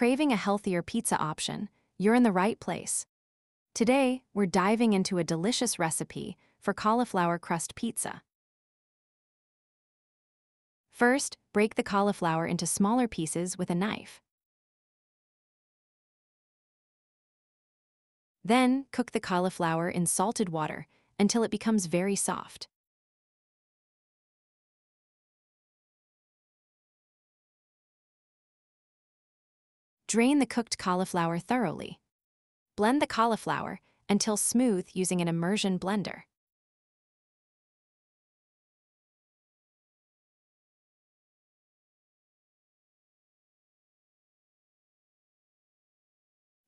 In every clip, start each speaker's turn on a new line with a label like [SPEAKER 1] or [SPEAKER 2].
[SPEAKER 1] Craving a healthier pizza option, you're in the right place. Today, we're diving into a delicious recipe for cauliflower crust pizza. First, break the cauliflower into smaller pieces with a knife. Then, cook the cauliflower in salted water until it becomes very soft. Drain the cooked cauliflower thoroughly. Blend the cauliflower until smooth using an immersion blender.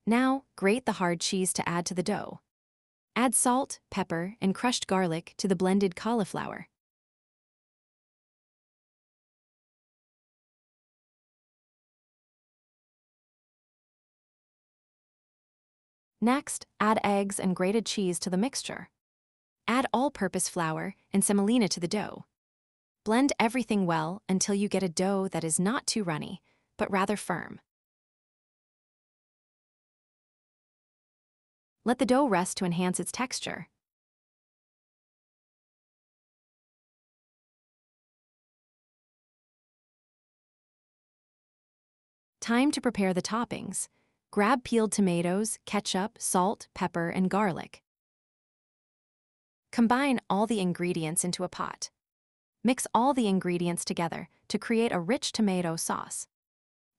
[SPEAKER 1] Now, grate the hard cheese to add to the dough. Add salt, pepper, and crushed garlic to the blended cauliflower. Next, add eggs and grated cheese to the mixture. Add all-purpose flour and semolina to the dough. Blend everything well until you get a dough that is not too runny, but rather firm. Let the dough rest to enhance its texture. Time to prepare the toppings. Grab peeled tomatoes, ketchup, salt, pepper, and garlic. Combine all the ingredients into a pot. Mix all the ingredients together to create a rich tomato sauce.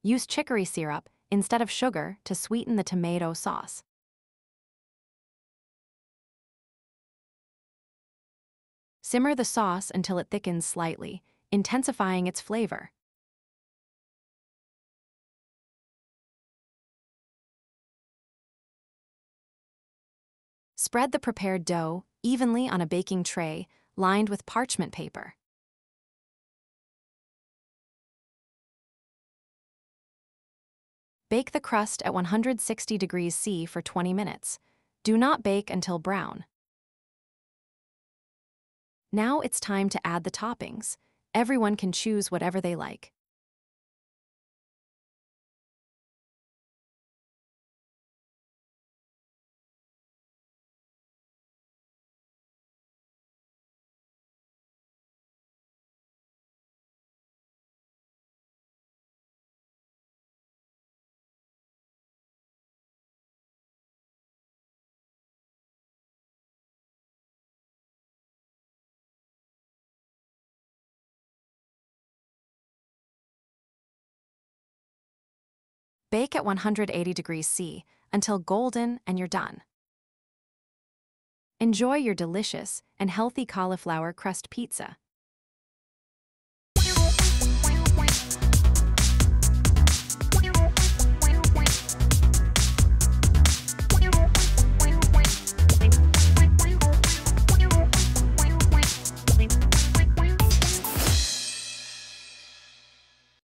[SPEAKER 1] Use chicory syrup instead of sugar to sweeten the tomato sauce. Simmer the sauce until it thickens slightly, intensifying its flavor. Spread the prepared dough evenly on a baking tray lined with parchment paper. Bake the crust at 160 degrees C for 20 minutes. Do not bake until brown. Now it's time to add the toppings. Everyone can choose whatever they like. Bake at 180 degrees C until golden and you're done. Enjoy your delicious and healthy cauliflower crust pizza.